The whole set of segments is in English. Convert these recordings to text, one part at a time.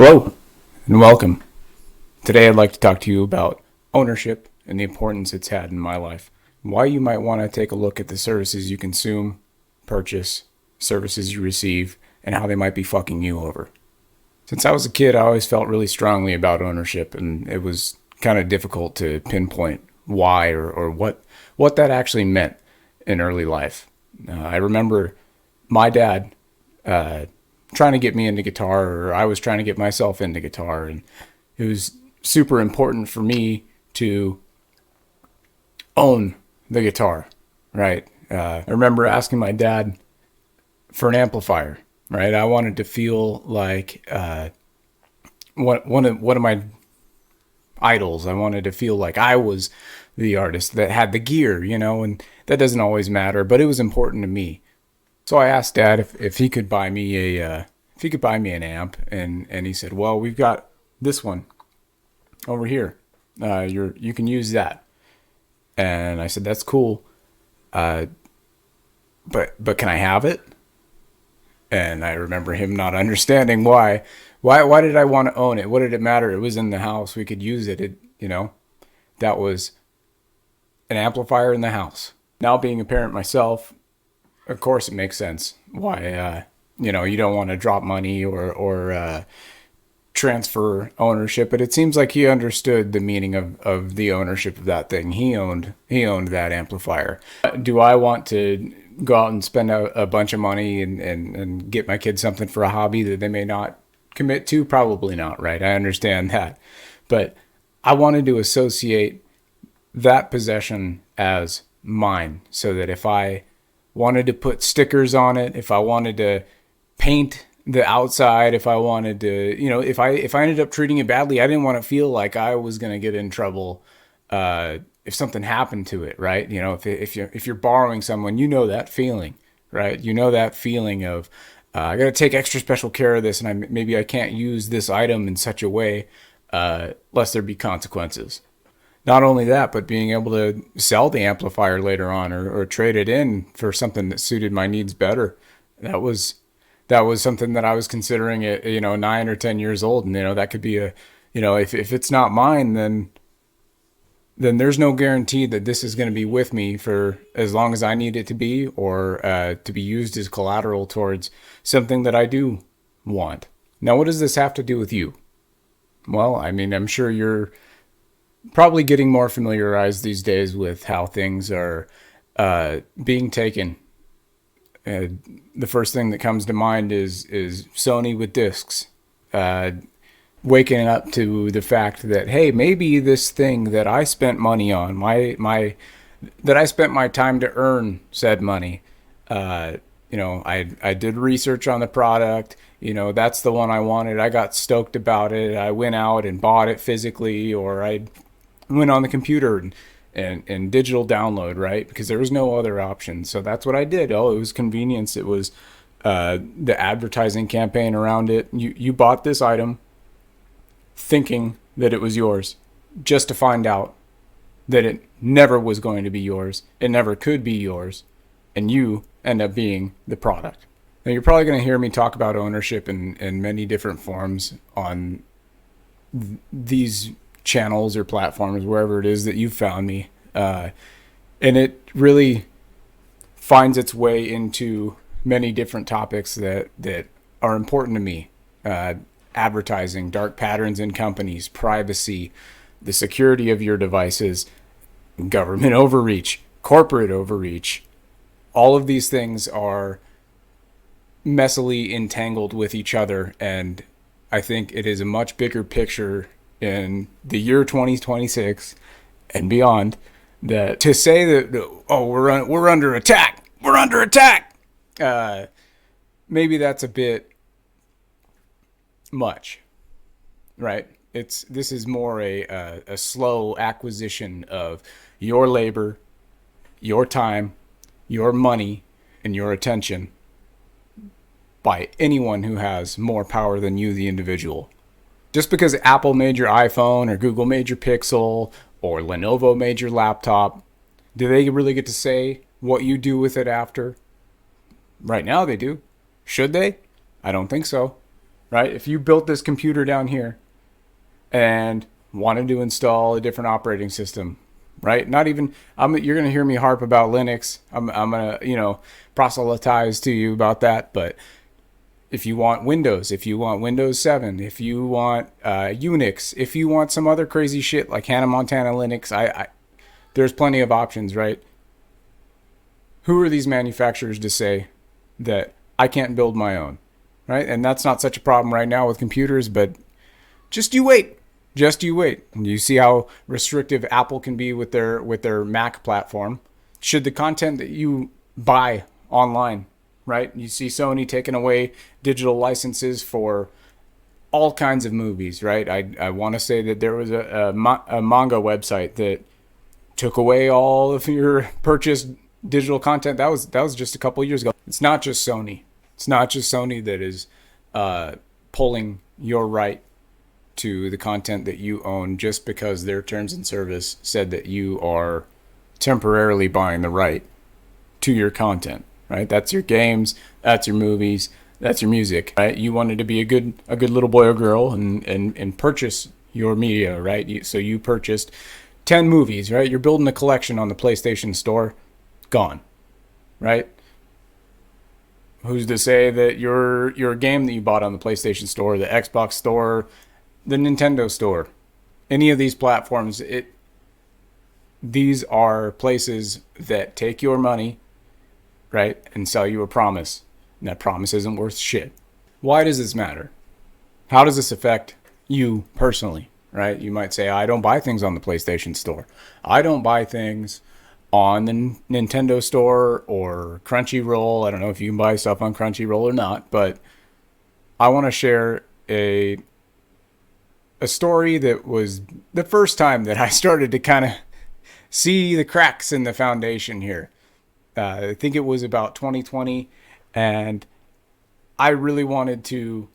Hello and welcome. Today I'd like to talk to you about ownership and the importance it's had in my life. Why you might want to take a look at the services you consume, purchase, services you receive, and how they might be fucking you over. Since I was a kid, I always felt really strongly about ownership, and it was kind of difficult to pinpoint why or what that actually meant in early life. I remember my dad trying to get me into guitar, or I was trying to get myself into guitar, and it was super important for me to own the guitar, right? I remember asking my dad for an amplifier, right? I wanted to feel like one of my idols. I wanted to feel like I was the artist that had the gear, and that doesn't always matter, but it was important to me. So I asked Dad if he could buy me an amp, and he said, "Well, we've got this one over here. You can use that." And I said, "That's cool, but can I have it?" And I remember him not understanding why. Why did I want to own it? What did it matter? It was in the house. We could use it. That was an amplifier in the house. Now, being a parent myself, of course it makes sense why you don't want to drop money or transfer ownership, but it seems like he understood the meaning of the ownership of that thing. He owned that amplifier. Do I want to go out and spend a bunch of money and get my kids something for a hobby that they may not commit to? Probably not, right? I understand that, but I wanted to associate that possession as mine, so that if I wanted to put stickers on it, if I wanted to paint the outside, if I wanted to, if I ended up treating it badly, I didn't want to feel like I was going to get in trouble if something happened to it, right? If you're borrowing someone, that feeling, right? That feeling of I got to take extra special care of this, and maybe I can't use this item in such a way lest there be consequences. Not only that, but being able to sell the amplifier later on, or trade it in for something that suited my needs better. That was something that I was considering at 9 or 10 years old, and that could be if it's not mine, then there's no guarantee that this is going to be with me for as long as I need it to be, or to be used as collateral towards something that I do want. Now, what does this have to do with you? Well, I'm sure you're probably getting more familiarized these days with how things are being taken. The first thing that comes to mind is Sony with discs. Waking up to the fact that, hey, maybe this thing that I spent money on, that I spent my time to earn said money. I did research on the product. That's the one I wanted. I got stoked about it. I went out and bought it physically, or I went on the computer and digital download, right? Because there was no other option. So that's what I did. It was convenience. It was the advertising campaign around it. You bought this item thinking that it was yours, just to find out that it never was going to be yours. It never could be yours. And you end up being the product. Now, you're probably going to hear me talk about ownership in many different forms on these channels or platforms, wherever it is that you found me. And it really finds its way into many different topics that are important to me. Advertising, dark patterns in companies, privacy, the security of your devices, government overreach, corporate overreach. All of these things are messily entangled with each other, and I think it is a much bigger picture in the year 2026 and beyond, that to say that, oh, we're under attack, maybe that's a bit much, right? This is more a slow acquisition of your labor, your time, your money, and your attention by anyone who has more power than you, the individual. Just because Apple made your iPhone, or Google made your Pixel, or Lenovo made your laptop, do they really get to say what you do with it after? Right now they do. Should they? I don't think so. right? If you built this computer down here and wanted to install a different operating system, right? Not even you're going to hear me harp about Linux. I'm going to, proselytize to you about that, but if you want Windows, if you want Windows 7, if you want Unix, if you want some other crazy shit like Hannah Montana Linux, there's plenty of options, right? Who are these manufacturers to say that I can't build my own, right? And that's not such a problem right now with computers, but just you wait. Just you wait. And you see how restrictive Apple can be with their Mac platform. Should the content that you buy online, right? You see Sony taking away digital licenses for all kinds of movies, right? I want to say that there was a manga website that took away all of your purchased digital content. That was just a couple years ago. It's not just Sony. It's not just Sony that is pulling your right to the content that you own just because their terms and service said that you are temporarily buying the right to your content, right? That's your games, that's your movies, that's your music, right? You wanted to be a good little boy or girl and purchase your media, right? So you purchased 10 movies, right? You're building a collection on the PlayStation Store. Gone, right? Who's to say that your game that you bought on the PlayStation Store, the Xbox Store, the Nintendo Store, any of these platforms, these are places that take your money, right, and sell you a promise. And that promise isn't worth shit. Why does this matter? How does this affect you personally, right? You might say, I don't buy things on the PlayStation Store. I don't buy things on the Nintendo Store or Crunchyroll. I don't know if you can buy stuff on Crunchyroll or not, but I want to share a story that was the first time that I started to kind of see the cracks in the foundation here. I think it was about 2020, and I really wanted to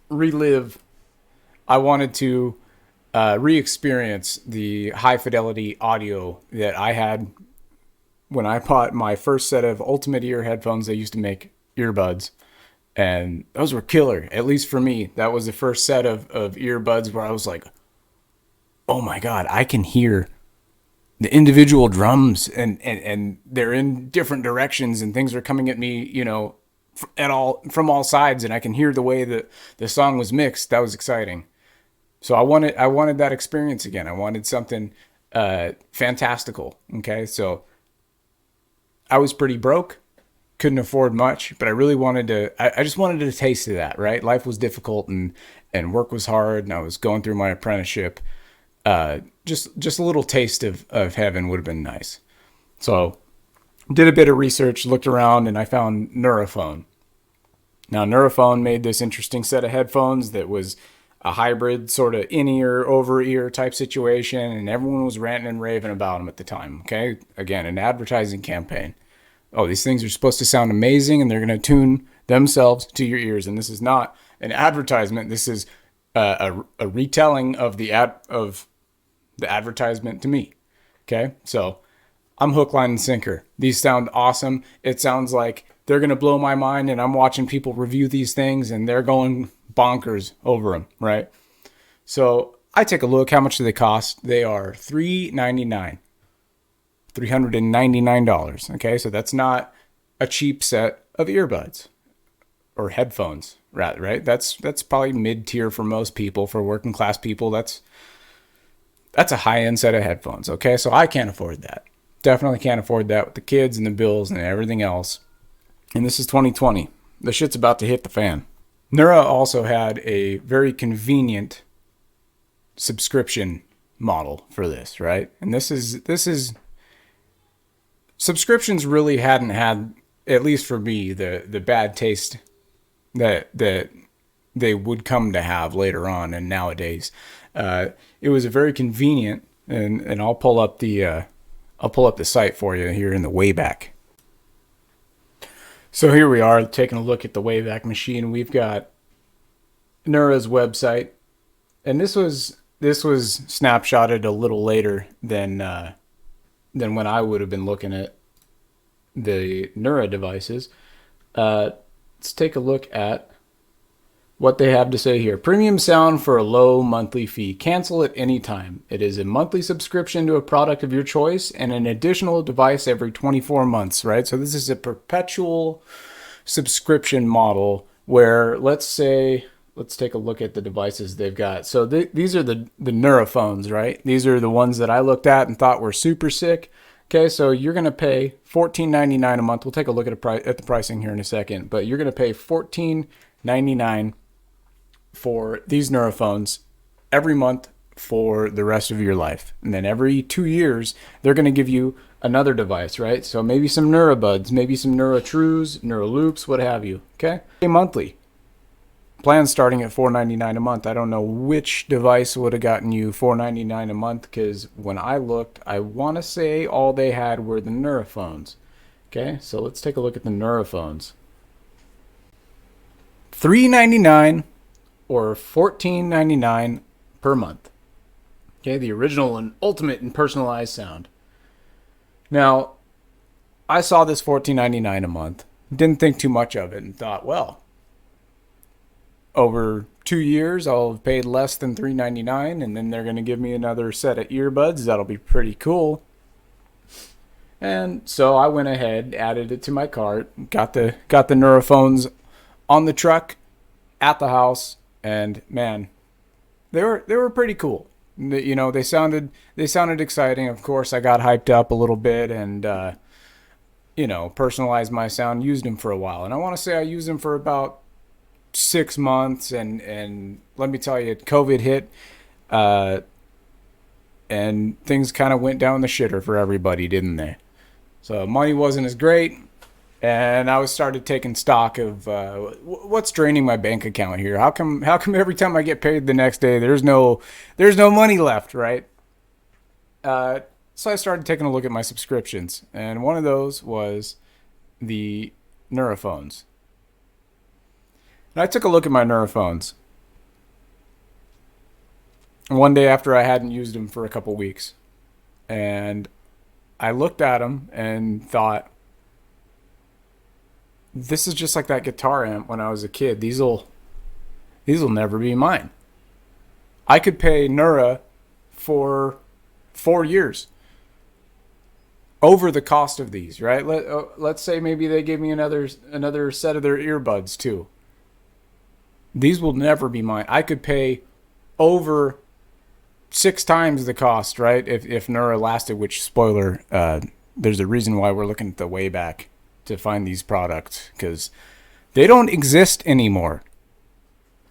relive. I wanted to re-experience the high fidelity audio that I had when I bought my first set of Ultimate Ear headphones. They used to make earbuds, and those were killer. At least for me, that was the first set of earbuds where I was like, oh my God, I can hear the individual drums and they're in different directions and things are coming at me, from all sides, and I can hear the way that the song was mixed. That was exciting. So I wanted that experience again. I wanted something fantastical. Okay, so I was pretty broke, couldn't afford much, but I really wanted to. I just wanted a taste of that. Right, life was difficult and work was hard, and I was going through my apprenticeship. Just a little taste of heaven would have been nice. So did a bit of research, looked around, and I found Neurophone. Now Neurophone made this interesting set of headphones that was a hybrid sort of in-ear, over-ear type situation, and everyone was ranting and raving about them at the time, okay? Again, an advertising campaign. Oh, these things are supposed to sound amazing, and they're going to tune themselves to your ears, and this is not an advertisement. This is a retelling of the advertisement to me, okay? So I'm hook, line, and sinker. These sound awesome. It sounds like they're going to blow my mind, and I'm watching people review these things, and they're going bonkers over them, right? So I take a look. How much do they cost? They are $399. Okay, so that's not a cheap set of earbuds or headphones, rather, right? That's probably mid-tier for most people. For working class people, that's a high-end set of headphones. Okay, so I can't afford that. Definitely can't afford that with the kids and the bills and everything else. And this is 2020. The shit's about to hit the fan. Neura also had a very convenient subscription model for this, right? And this is subscriptions really hadn't had, at least for me, the bad taste that they would come to have later on and nowadays. It was a very convenient, and I'll pull up the site for you here in the Wayback. So here we are taking a look at the Wayback Machine. We've got Neura's website, and this was snapshotted a little later than when I would have been looking at the Neura devices. Let's take a look at what they have to say here. Premium sound for a low monthly fee. Cancel at any time. It is a monthly subscription to a product of your choice and an additional device every 24 months, right? So this is a perpetual subscription model where, let's take a look at the devices they've got. So these are the Neurophones, right? These are the ones that I looked at and thought were super sick. Okay, so you're going to pay $14.99 a month. We'll take a look at the pricing here in a second, but you're going to pay $14.99 for these Neurophones every month for the rest of your life. And then every 2 years, they're going to give you another device, right? So maybe some NeuroBuds, maybe some NeuroTrues, NeuroLoops, what have you, okay? Monthly. Plan starting at $4.99 a month. I don't know which device would have gotten you $4.99 a month, because when I looked, I want to say all they had were the Neurophones. Okay, so let's take a look at the Neurophones. $3.99 or $14.99 per month. Okay, the original and ultimate and personalized sound. Now, I saw this $14.99 a month, didn't think too much of it, and thought, well, over 2 years, I'll have paid less than $3.99, and then they're going to give me another set of earbuds. That'll be pretty cool. And so I went ahead, added it to my cart, got the Neurophones on the truck at the house, and man, they were pretty cool. You know, they sounded exciting. Of course, I got hyped up a little bit and personalized my sound. Used them for a while, and I want to say I used them for about 6 months, and let me tell you, COVID hit, and things kind of went down the shitter for everybody, didn't they? So money wasn't as great, and I started taking stock of what's draining my bank account here. How come every time I get paid the next day, there's no money left, right? So I started taking a look at my subscriptions, and one of those was the Neurophones. And I took a look at my Neurophones one day after I hadn't used them for a couple weeks. And I looked at them and thought, this is just like that guitar amp when I was a kid. These'll never be mine. I could pay Neura for 4 years over the cost of these, right? Let's say maybe they gave me another set of their earbuds too. These will never be mine. I could pay over 6 times the cost, right? If Neura lasted, which, spoiler, there's a reason why we're looking at the way back to find these products, because they don't exist anymore.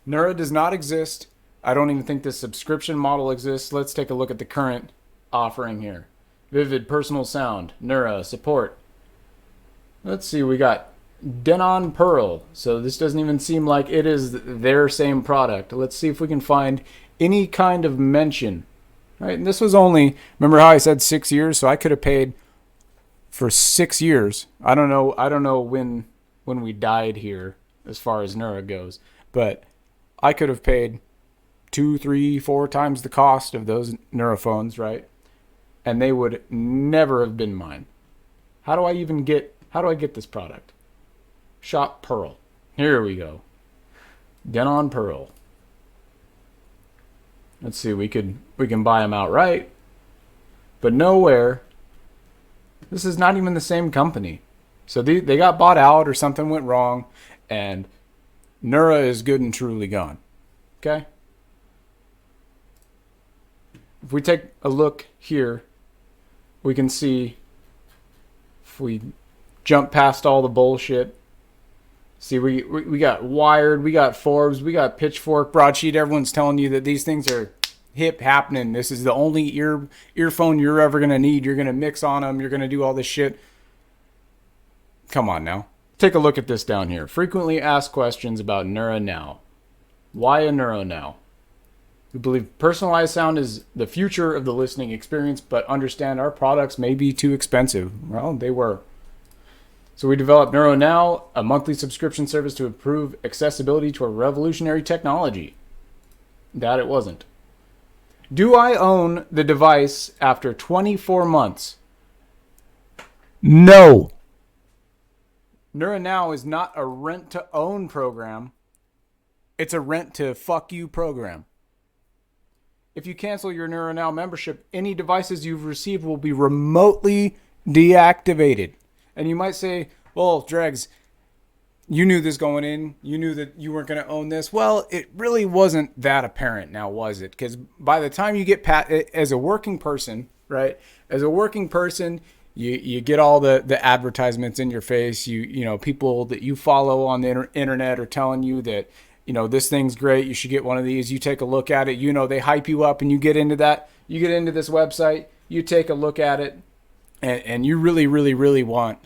Neura does not exist. I don't even think this subscription model exists. Let's take a look at the current offering here. Vivid Personal Sound, Neura, support. Let's see, we got Denon Pearl. So this doesn't even seem like it is their same product. Let's see if we can find any kind of mention. Right, and this was only, remember how I said 6 years? So I could have paid for 6 years. I don't know when we died here as far as Neura goes, but I could have paid 2, 3, 4 times the cost of those Neurophones, right? And they would never have been mine. How do I get this product? Shop Pearl. Here we go. Denon Pearl. Let's see, we can buy them outright, but nowhere. This is not even the same company. So they got bought out or something went wrong, and Neura is good and truly gone. Okay? If we take a look here, we can see, if we jump past all the bullshit, see, we got Wired, we got Forbes, we got Pitchfork, Broadsheet. Everyone's telling you that these things are hip happening. This is the only earphone you're ever going to need. You're going to mix on them. You're going to do all this shit. Come on now. Take a look at this down here. Frequently asked questions about Neura Now. Why a Neura Now? We believe personalized sound is the future of the listening experience, but understand our products may be too expensive. Well, they were. So we developed Neura Now, a monthly subscription service to improve accessibility to a revolutionary technology. That it wasn't. Do I own the device after 24 months? No. Neura Now is not a rent-to-own program. It's a rent to fuck you program. If you cancel your NeuroNow membership, any devices you've received will be remotely deactivated. And you might say, well, Dregs, you knew this going in. You knew that you weren't going to own this. Well, it really wasn't that apparent now, was it? Because by the time you get as a working person, right? As a working person, you get all the advertisements in your face. You know, people that you follow on the internet are telling you that, you know, this thing's great. You should get one of these. You take a look at it. You know, they hype you up and you get into that. You get into this website. You take a look at it and you really, really, really want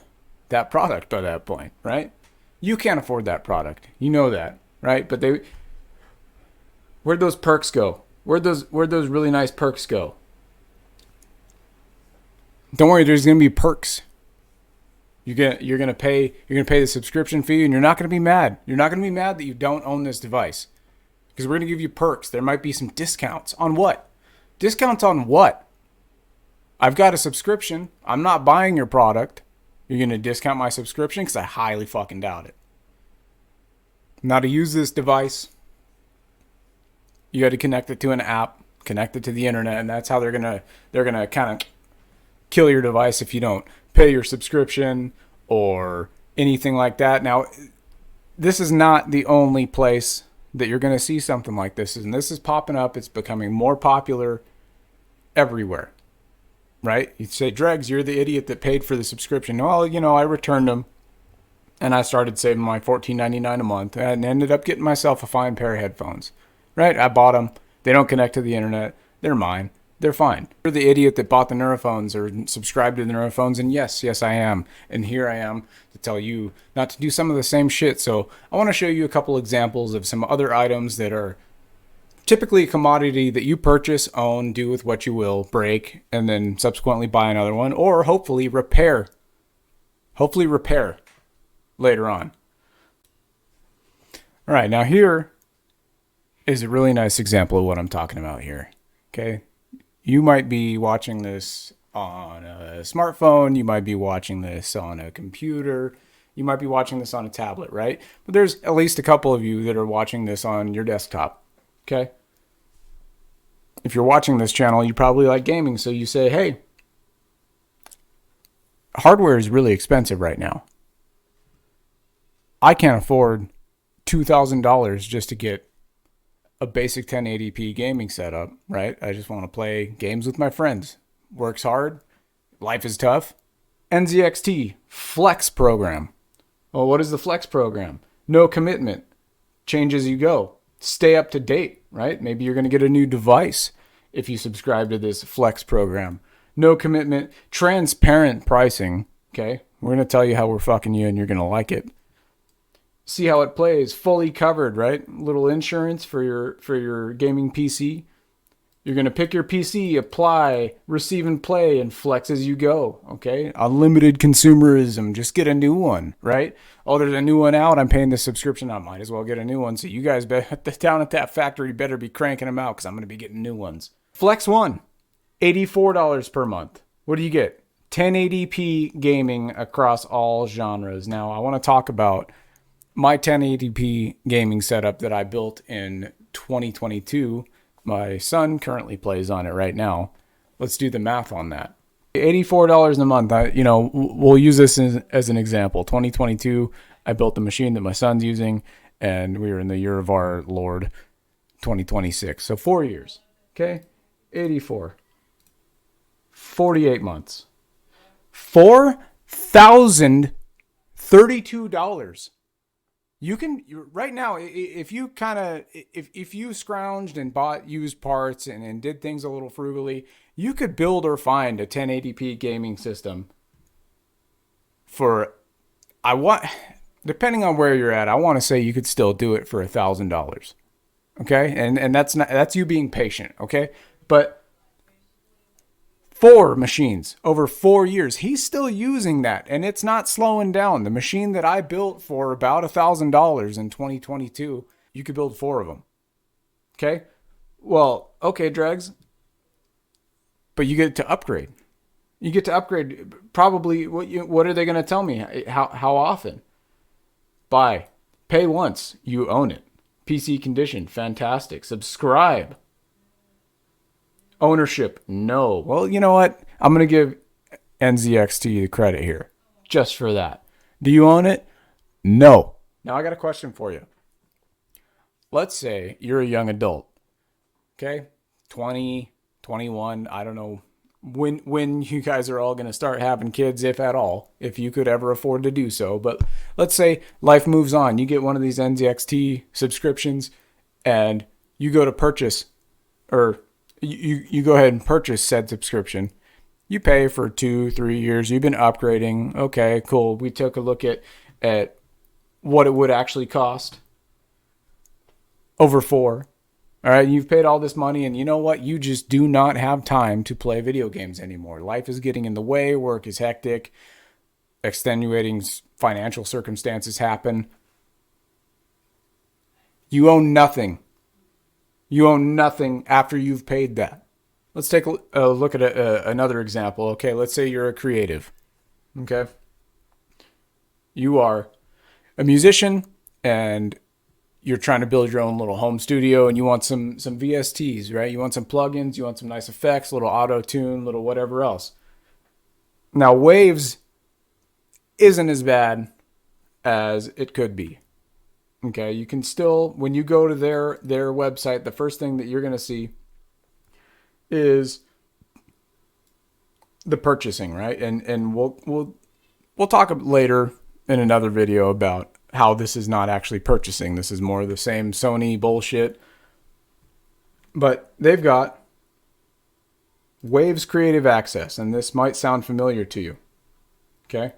that product by that point, right? You can't afford that product. You know that, right? But where'd those perks go? Where'd those really nice perks go? Don't worry, there's gonna be perks. You're gonna pay the subscription fee, and you're not gonna be mad. You're not gonna be mad that you don't own this device, because we're gonna give you perks. There might be some discounts on what? Discounts on what? I've got a subscription. I'm not buying your product. You're gonna discount my subscription? Because I highly fucking doubt it. Now, to use this device, you got to connect it to an app, connect it to the internet, and that's how they're gonna kind of kill your device if you don't pay your subscription or anything like that. Now, this is not the only place that you're going to see something like this, and this is popping up. It's becoming more popular everywhere, right? You say, Dregs, you're the idiot that paid for the subscription. Well, you know, I returned them, and I started saving my $14.99 a month, and ended up getting myself a fine pair of headphones, right? I bought them. They don't connect to the internet. They're mine. They're fine. You're the idiot that bought the Neurophones or subscribed to the Neurophones, and yes, I am. And here I am to tell you not to do some of the same shit. So I want to show you a couple examples of some other items that are typically a commodity that you purchase, own, do with what you will, break, and then subsequently buy another one, or hopefully repair. Hopefully repair later on. All right, now here is a really nice example of what I'm talking about here. Okay. You might be watching this on a smartphone. You might be watching this on a computer. You might be watching this on a tablet, right? But there's at least a couple of you that are watching this on your desktop, okay? If you're watching this channel, you probably like gaming, so you say, hey, hardware is really expensive right now. I can't afford $2,000 just to get a basic 1080p gaming setup, right? I just want to play games with my friends. Works hard. Life is tough. NZXT Flex program. Well, what is the Flex program? No commitment. Change as you go. Stay up to date, right? Maybe you're going to get a new device if you subscribe to this Flex program. No commitment. Transparent pricing. Okay. We're going to tell you how we're fucking you and you're going to like it. See how it plays, fully covered, right? Little insurance for your gaming PC. You're going to pick your PC, apply, receive and play, and flex as you go, okay? Unlimited consumerism, just get a new one, right? Oh, there's a new one out, I'm paying the subscription, I might as well get a new one. So you guys down at that factory better be cranking them out because I'm going to be getting new ones. Flex One, $84 per month. What do you get? 1080p gaming across all genres. Now, I want to talk about my 1080p gaming setup that I built in 2022. My son currently plays on it right now. Let's do the math on that. $84 a month. We'll use this as an example. 2022, I built the machine that my son's using, and we are in the year of our Lord, 2026. So 4 years. Okay? 84. 48 months. $4,032. You can right now, if you scrounged and bought used parts and did things a little frugally, you could build or find a 1080p gaming system for, depending on where you're at, I want to say you could still do it for $1,000. Okay, and that's you being patient. Okay, but 4 machines over 4 years. He's still using that, and it's not slowing down. The machine that I built for about $1,000 in 2022, you could build 4 of them. Okay? Well, okay, Dregs. But you get to upgrade. You get to upgrade. Probably, what are they going to tell me? How often? Buy. Pay once. You own it. PC condition, fantastic. Subscribe. Ownership, no. Well, you know what? I'm going to give NZXT the credit here, just for that. Do you own it? No. Now I got a question for you. Let's say you're a young adult, okay? 20, 21, I don't know when you guys are all going to start having kids, if at all, if you could ever afford to do so. But let's say life moves on. You get one of these NZXT subscriptions and you go to purchase, or you go ahead and purchase said subscription. You pay for 2-3 years. You've been upgrading. Okay, cool. We took a look at what it would actually cost over 4. All right, you've paid all this money, and you know what? You just do not have time to play video games anymore. Life is getting in the way. Work is hectic. Extenuating financial circumstances happen. You own nothing. You own nothing after you've paid that. Let's take a look at another example. Okay, let's say you're a creative. Okay. You are a musician and you're trying to build your own little home studio and you want some VSTs, right? You want some plugins, you want some nice effects, little auto tune, little whatever else. Now, Waves isn't as bad as it could be. Okay, you can still, when you go to their website, the first thing that you're going to see is the purchasing, right? And we'll talk later in another video about how this is not actually purchasing. This is more of the same Sony bullshit. But they've got Waves Creative Access, and this might sound familiar to you. Okay?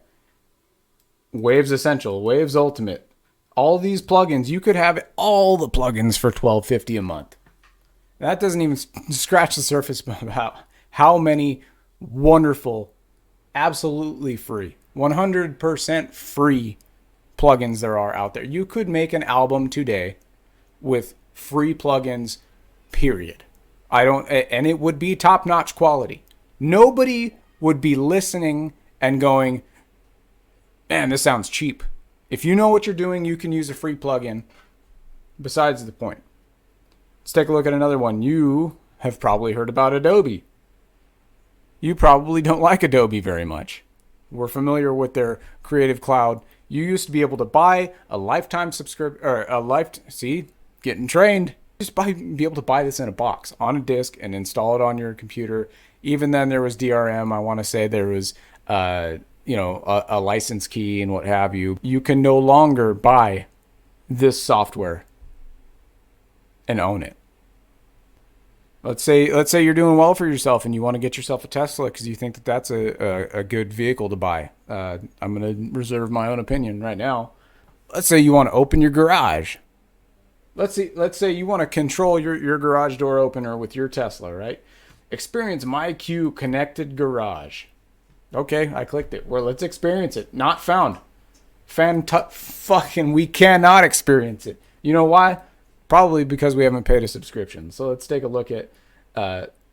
Waves Essential, Waves Ultimate. All these plugins, you could have all the plugins for $12.50 a month. That doesn't even scratch the surface about how many wonderful, absolutely free, 100% free plugins there are out there. You could make an album today with free plugins, period. And it would be top-notch quality. Nobody would be listening and going, man, this sounds cheap. If you know what you're doing, you can use a free plugin. Besides the point. Let's take a look at another one. You have probably heard about Adobe. You probably don't like Adobe very much. We're familiar with their Creative Cloud. You used to be able to buy a lifetime subscription, or getting trained. Be able to buy this in a box on a disc and install it on your computer. Even then, there was DRM. I want to say there was, a license key and what have you. You can no longer buy this software and own it. Let's say you're doing well for yourself and you want to get yourself a Tesla because you think that that's a good vehicle to buy. I'm going to reserve my own opinion right now. Let's say you want to open your garage. Let's say you want to control your garage door opener with your Tesla, right? Experience MyQ Connected Garage. Okay, I clicked it. Well, let's experience it. Not found. Fucking, we cannot experience it. You know why? Probably because we haven't paid a subscription. So let's take a look at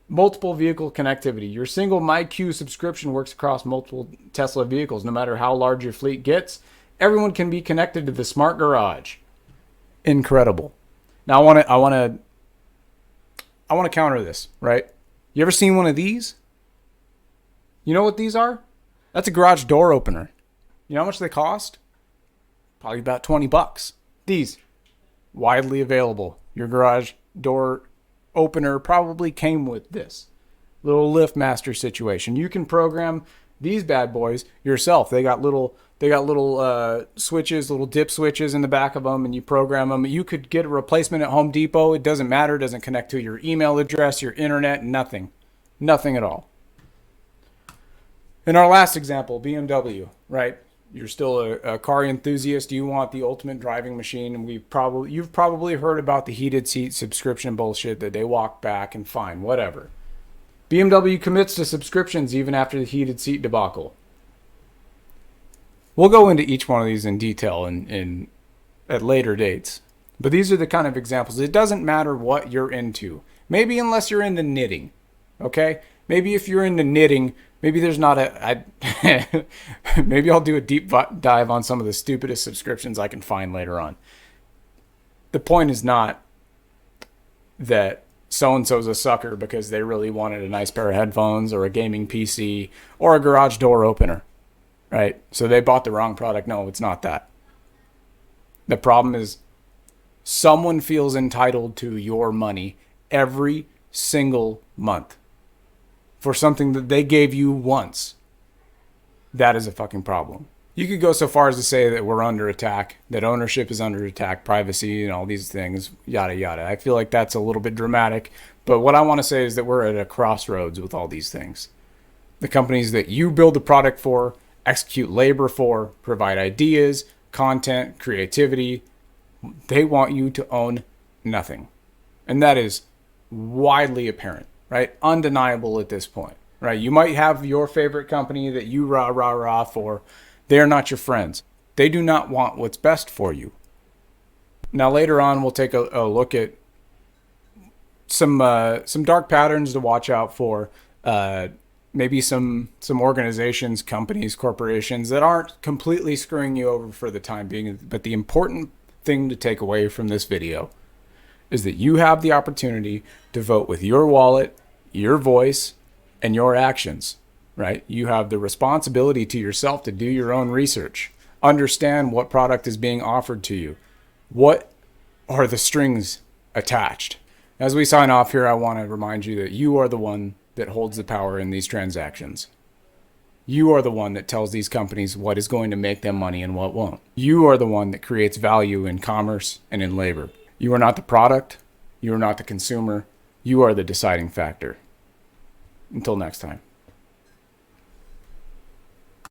multiple vehicle connectivity. Your single MyQ subscription works across multiple Tesla vehicles. No matter how large your fleet gets, everyone can be connected to the smart garage. Incredible. Now I want to counter this, right? You ever seen one of these? You know what these are? That's a garage door opener. You know how much they cost? Probably about $20. These. Widely available. Your garage door opener probably came with this little LiftMaster situation. You can program these bad boys yourself. They got little switches, little dip switches in the back of them, and you program them. You could get a replacement at Home Depot. It doesn't matter. It doesn't connect to your email address, your internet, nothing at all. In our last example, BMW, right? You're still a car enthusiast. You want the ultimate driving machine. And you've probably heard about the heated seat subscription bullshit that they walk back and fine, whatever. BMW commits to subscriptions even after the heated seat debacle. We'll go into each one of these in detail at later dates. But these are the kind of examples. It doesn't matter what you're into. Maybe unless you're into knitting, okay? Maybe if you're into knitting, maybe there's not maybe I'll do a deep dive on some of the stupidest subscriptions I can find later on. The point is not that so-and-so's a sucker because they really wanted a nice pair of headphones or a gaming PC or a garage door opener, right? So they bought the wrong product. No, it's not that. The problem is someone feels entitled to your money every single month for something that they gave you once. That is a fucking problem. You could go so far as to say that we're under attack, that ownership is under attack, privacy and all these things, yada, yada. I feel like that's a little bit dramatic, but what I want to say is that we're at a crossroads with all these things. The companies that you build the product for, execute labor for, provide ideas, content, creativity, they want you to own nothing. And that is widely apparent, right? Undeniable at this point, right? You might have your favorite company that you rah for. They're not your friends. They do not want what's best for you. Now, later on, we'll take a look at some dark patterns to watch out for. Maybe some organizations, companies, corporations that aren't completely screwing you over for the time being. But the important thing to take away from this video is that you have the opportunity to vote with your wallet, your voice, and your actions. Right? You have the responsibility to yourself to do your own research. Understand what product is being offered to you. What are the strings attached? As we sign off here, I want to remind you that you are the one that holds the power in these transactions. You are the one that tells these companies what is going to make them money and what won't. You are the one that creates value in commerce and in labor. You are not the product. You are not the consumer. You are the deciding factor. Until next time.